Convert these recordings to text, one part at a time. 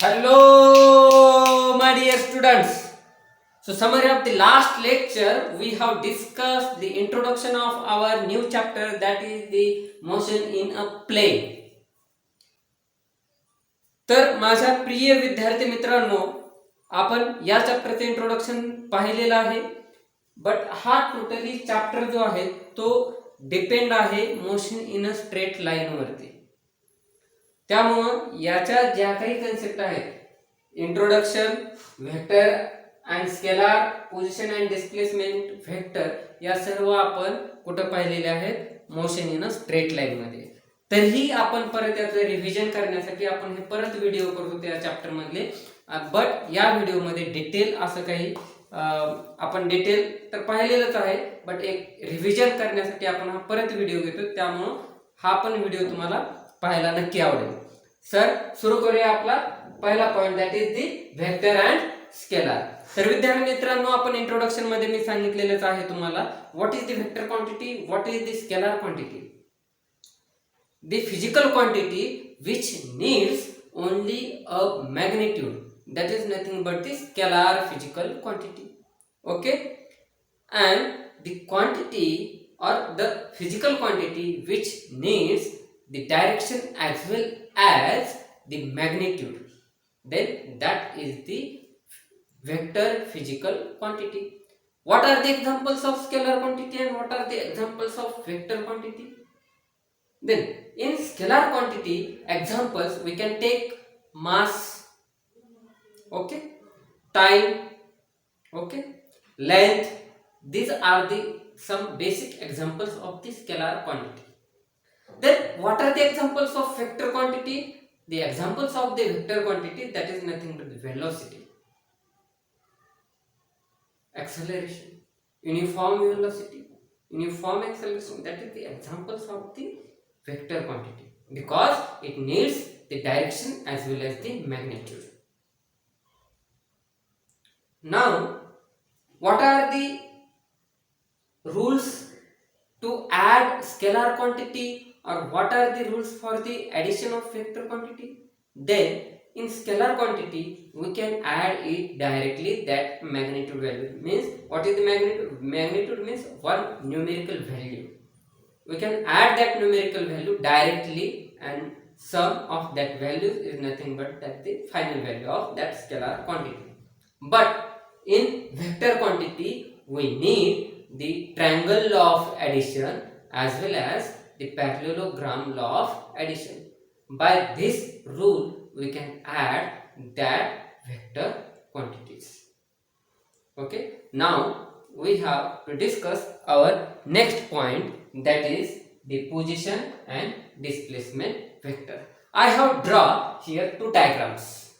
Hello, my dear students. So, summary of the last lecture, we have discussed the introduction of our new chapter, that is the motion in a plane. तर माझ्या प्रिय विद्यार्थी मित्रांनो, आपण या चॅप्टरचे introduction पाहिलेलं आहे. बट हा टोटली चॅप्टर जो आहे तो डिपेंड आहे motion in a straight line वरती. त्यामुळं याच्या ज्या काही कन्सेप्ट आहेत, introduction, vector and scalar, position and displacement vector, या सर्व आपण कुठं पाहिलेले आहेत? Motion in a straight line मध्ये. तरीही आपण परत याचं रिव्हिजन करण्यासाठी आपण हे परत व्हिडिओ करतो त्या चॅप्टर मधले. बट या व्हिडिओमध्ये डिटेल असं काही आपण डिटेल तर पाहिलेलंच आहे, बट एक रिव्हिजन करण्यासाठी आपण हा परत व्हिडिओ घेतो. त्यामुळं हा पण व्हिडिओ तुम्हाला पाहायला नक्की आवडेल. सर, सुरू करूया आपला पहिला point, that is the vector and scalar. तर विद्यार्थी मित्रांनो, आपण इंट्रोडक्शन मध्ये मी सांगितलेलंच आहे तुम्हाला, what is the vector quantity, what is the scalar quantity. The physical quantity which needs only a magnitude, that is nothing but the scalar physical quantity. Okay, and the quantity or the physical quantity which needs the direction as well as the magnitude, then that is the vector physical quantity. What are the examples of scalar quantity and what are the examples of vector quantity? Then in scalar quantity examples we can take mass, okay, time, okay, length. These are the some basic examples of the scalar quantity. Then what are the examples of vector quantity? The examples of the vector quantity, that is nothing but the velocity, acceleration, uniform velocity, uniform acceleration, that is the examples of the vector quantity, because it needs the direction as well as the magnitude. Now, what are the rules to add scalar quantity, or what are the rules for the addition of vector quantity? Then in scalar quantity we can add it directly, that magnitude value means, what is the magnitude? Magnitude means one numerical value. We can add that numerical value directly, and sum of that value is nothing but that the final value of that scalar quantity. But in vector quantity we need the triangle law of addition as well as the parallelogram law of addition. By this rule we can add that vector quantities. Okay, now we have to discuss our next point, that is the position and displacement vector. I have drawn here two diagrams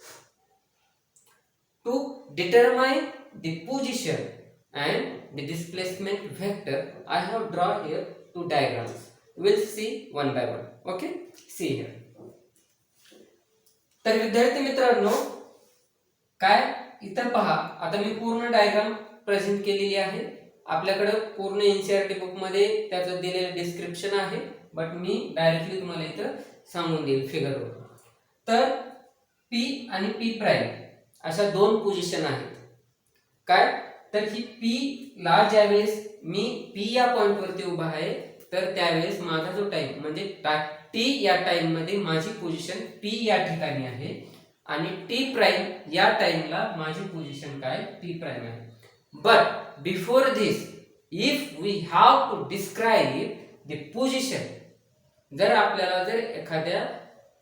to determine the position and the displacement vector. I have drawn here two diagrams. We'll see one by one. Okay, see here. तर विद्यार्थी मित्रांनो, काय इथं पहा, आता मी पूर्ण diagram present केलेली आहे. आपल्याकडे पूर्ण एनसीईआरटी बुक मध्ये त्याचं दिलेलं डिस्क्रिप्शन आहे, बट मी डायरेक्टली तुम्हाला इथं सांगून देईल फिगरवर. तर पी आणि पी प्राइम अशा दोन पोझिशन आहेत. काय, तर ही पी ला ज्यावेळेस मी पी या पॉइंट वरती उभा आहे, तर त्यावेळेस माझा जो टाइम म्हणजे टी या टाइम मध्ये माझी पोझिशन पी या ठिकाणी आहे, आणि टी प्राइम या टाइमला माझी पोझिशन काय, पी प्राइम आहे. But before this, if we have to describe the position, जर आपल्याला जर एखाद्या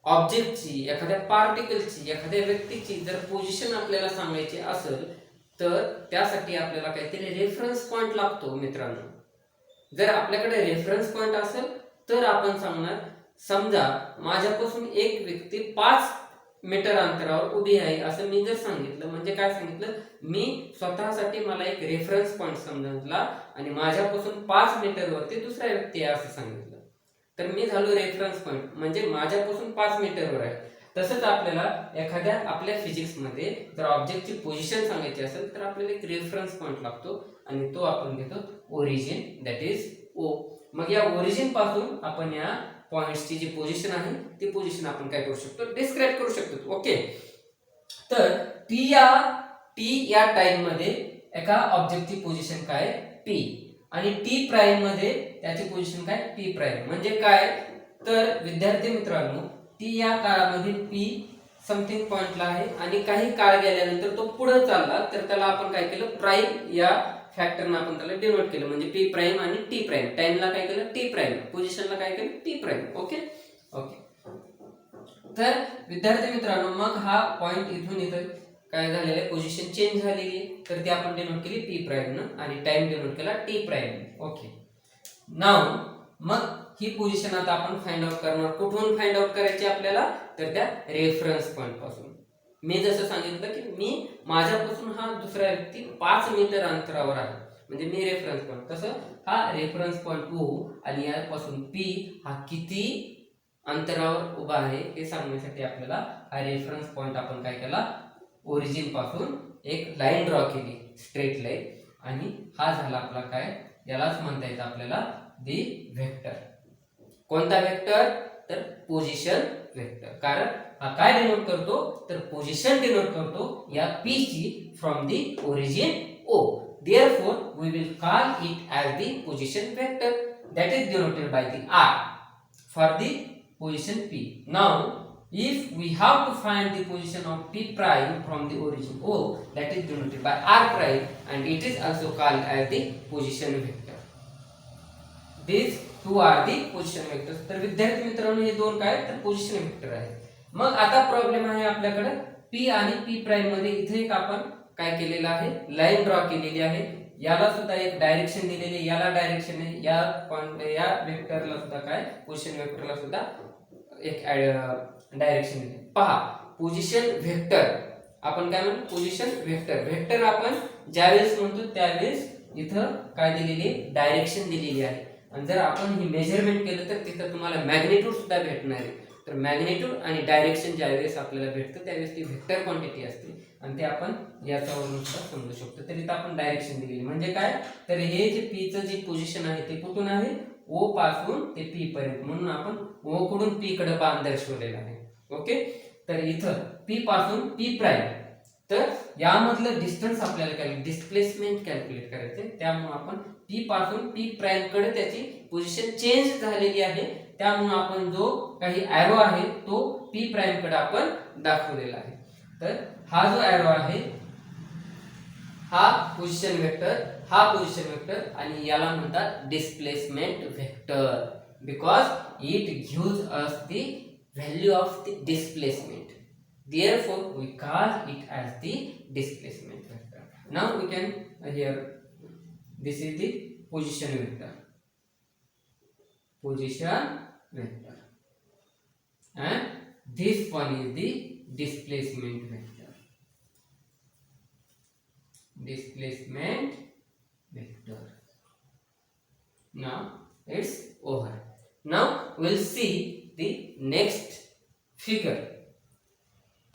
ऑब्जेक्टची, एखाद्या पार्टिकलची, एखाद्या व्यक्तीची जर पोझिशन आपल्याला सांगायची असेल, तर त्यासाठी आपल्याला काहीतरी रेफरन्स पॉइंट लागतो मित्रांनो. जर आपल्याकडे रेफरन्स पॉइंट असेल तर आपण सांगणार, समजा माझ्यापासून एक व्यक्ती 5 मीटर अंतरावर उभी आहे असं मी जर सांगितलं, म्हणजे काय सांगितलं, मी स्वतःसाठी मला एक रेफरन्स पॉइंट समजला आणि माझ्यापासून 5 मीटर वरती दुसरा व्यक्ती आहे असं सांगितलं, तर मी झालो रेफरन्स पॉइंट, म्हणजे माझ्यापासून 5 मीटरवर आहे. तसंच आपल्याला एखाद्या आपल्या फिजिक्स मध्ये जर ऑब्जेक्टची पोझिशन सांगायची असेल तर आपल्याला एक रेफरन्स पॉइंट लागतो, आणि तो आपण घेतो ओरिजिन, दॅट इज ओ. मग या ओरिजिन पासून आपण या पॉइंट्सची जी पोझिशन आहे ती पोझिशन आपण काय करू शकतो, डिस्क्राइब करू शकतो. ओके, तर टी या टाइम मध्ये एका ऑब्जेक्टची पोझिशन काय पी आणि टी प्राइम मध्ये त्याची पोझिशन काय पी प्राइम. म्हणजे काय तर विद्यार्थी मित्रांनो टी या काळामध्ये पी समथिंग पॉइंटला आहे आणि काही काळ गेल्यानंतर तो पुढे चालला तर त्याला आपण काय केलं प्राइम या फॅक्टरनं आपण त्याला डिनोट केलं. म्हणजे पी प्राइम आणि टी प्राइम. टाइमला काय केलं टी प्राइम, पोझिशनला काय केलं टी प्राइम. Okay okay. तर विद्यार्थी मित्रांनो मग हा पॉइंट इथून इथं काय झालेलं आहे पोझिशन चेंज झालेली आहे तर ती आपण डिनोट केली पी प्राइमनं आणि टाइम डिनोट केला टी प्राइम. ओके. नाव मग ही पोझिशन आता आपण फाइंड आउट करणार. कुठून फाइंड आउट करायची आपल्याला तर त्या रेफरन्स पॉइंट पासून. मी जसं सांगितलं की मी माझ्यापासून हा दुसरा व्यक्ती 5 मीटर अंतरावर आहे म्हणजे मी रेफरन्स पॉइंट. तसं हा रेफरन्स पॉइंट O आणि यापासून P हा किती अंतरावर उभा आहे हे सांगण्यासाठी आपल्याला हा रेफरन्स पॉइंट आपण काय केला ओरिजिन पासून एक लाईन ड्रॉ केली स्ट्रेट लाईन आणि हा झाला आपला काय यालाच म्हणता येतं आपल्याला दी व्हेक्टर. कोणता व्हेक्टर तर पोझिशन व्हेक्टर. कारण हा काय डिनोट करतो तर पोझिशन डिनोट करतो या P ची from the origin O. Therefore we will call it as the position vector that is denoted by the R for the position P. Now if we have to find the position of P prime from the origin O that is denoted by R prime and it is also called as the position vector. These two are the position vectors. तर विद्यार्थी मित्रांनो हे दोन काय तर position vector आहे. मग आता प्रॉब्लेम आहे आपल्याकडे P आणि P प्राइम मध्ये इथे एक आपण काय केलेलं आहे लाईन ड्रॉ केलेली आहे. याला सुद्धा एक डायरेक्शन दिलेली आहे, याला डायरेक्शन आहे, या पॉइंट या वेक्टरला सुद्धा काय पोझिशन वेक्टरला सुद्धा एक डायरेक्शन दिली. पहा पोझिशन वेक्टर आपण काय म्हणतो पोझिशन वेक्टर. वेक्टर आपण ज्यावेळेस म्हणतो त्यावेळेस इथं काय दिलेली डायरेक्शन दिलेली आहे आणि जर आपण ही मेजरमेंट केलं तर तिथं तुम्हाला मॅग्निट्यूड सुद्धा भेटणार आहे. तर मॅग्निट्यूड आणि डायरेक्शन ज्यावेळेस आपल्याला भेटतं त्यावेळेस ती व्हेक्टर क्वांटिटी असते आणि ते आपण याच्यावरून सुद्धा समजू शकतो. तर इथं आपण डायरेक्शन दिलेली म्हणजे काय तर हे जे P चं जी पोझिशन आहे ते कुठून आहे O पासून ते P पर्यंत म्हणून आपण O कडून P कडे बाण दर्शवलेला आहे. ओके. तर इथं P पासून P प्राइम तर यामधलं डिस्टन्स आपल्याला काय डिस्प्लेसमेंट कॅल्क्युलेट करायचे. त्यामुळे आपण P पासून P प्राइम कडे त्याची पोझिशन चेंज झालेली आहे त्यामुळे आपण जो काही एरो आहे तो P प्राइम कडे आपण दाखवलेला आहे. तर हा जो एरो आहे हा पोझिशन वेक्टर, हा पोझिशन वेक्टर आणि याला म्हणतात displacement vector because it gives us the value of the displacement. Therefore we call it as the displacement vector. Now we can here this is the position vector, position vector, and this one is the displacement vector, displacement vector. Now it's over. Now we'll see the next figure.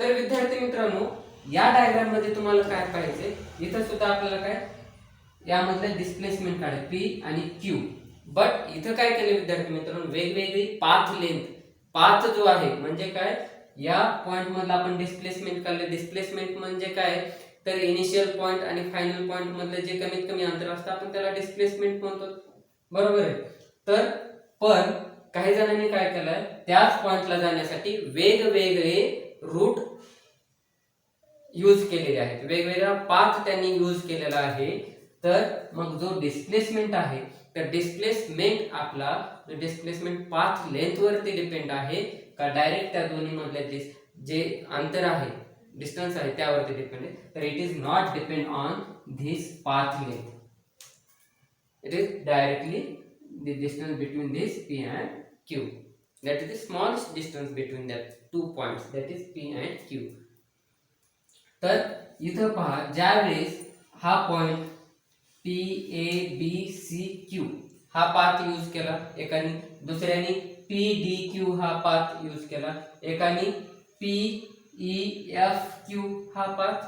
तर विद्यार्थी मित्रांनो या diagram मध्ये तुम्हाला काय पाहिजे इथं सुद्धा आपल्याला काय यामधलं डिस्प्लेसमेंट काढायचं P आणि Q. बट इथं काय केलं विद्यार्थी मित्रांनो वेगवेगळी पाथ लेंथ पाथ जो आहे म्हणजे काय या पॉइंट मधला आपण डिस्प्लेसमेंट काढले. डिस्प्लेसमेंट म्हणजे काय तर इनिशियल पॉइंट आणि फायनल पॉइंट मधले जे कमीत कमी अंतर असतं आपण त्याला डिस्प्लेसमेंट म्हणतो. बरोबर आहे. तर पण काही जणांनी काय केलंय त्याच पॉइंटला जाण्यासाठी वेगवेगळे रूट यूज केलेले आहेत, वेगवेगळा पाथ त्यांनी यूज केलेला आहे. तर मग जो डिस्प्लेसमेंट आहे तर डिस्प्लेसमेंट आपला डिस्प्लेसमेंट पाथ लेंथ वरती डिपेंड आहे का डायरेक्ट त्या दोन्ही मधले जे अंतर आहे डिस्टन्स आहे त्यावरती डिपेंड आहे. तर it is not depend on this path length. It is directly the distance between this P and Q. That is the smallest distance between the two points, that is P and Q. तर इथं पहा ज्यावेळेस हा point P A B C Q हा path use केला एकाने, दुसऱ्याने P D Q हा पाथ यूज केला एकाने, P E F Q हा पाथ,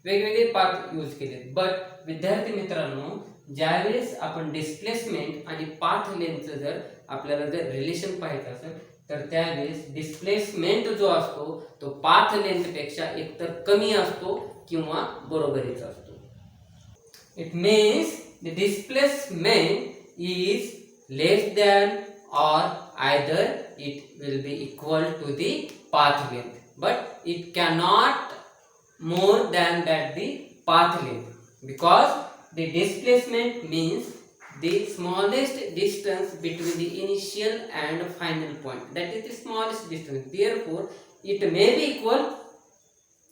वेगवेगळे पाथ यूज केले. बट विद्यार्थी मित्रांनो ज्यावेळेस आपण डिस्प्लेसमेंट आणि पाथ लेंथचं जर आपल्याला जर रिलेशन पाहायचं असेल तर त्यावेळेस डिस्प्लेसमेंट जो असतो तो पाथ लेंथ पेक्षा एकतर कमी असतो किंवा बरोबरीचा असतो. It means the displacement is less than or either it will be equal to the path length, but it cannot more than that the path length, because the displacement means the smallest distance between the initial and final point, that is the smallest distance. Therefore it may be equal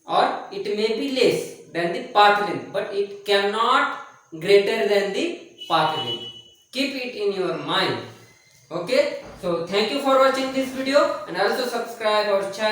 or it may be less than the path length, but it cannot greater than the path length. Keep it in your mind. Okay, so thank you for watching this video and also subscribe our channel.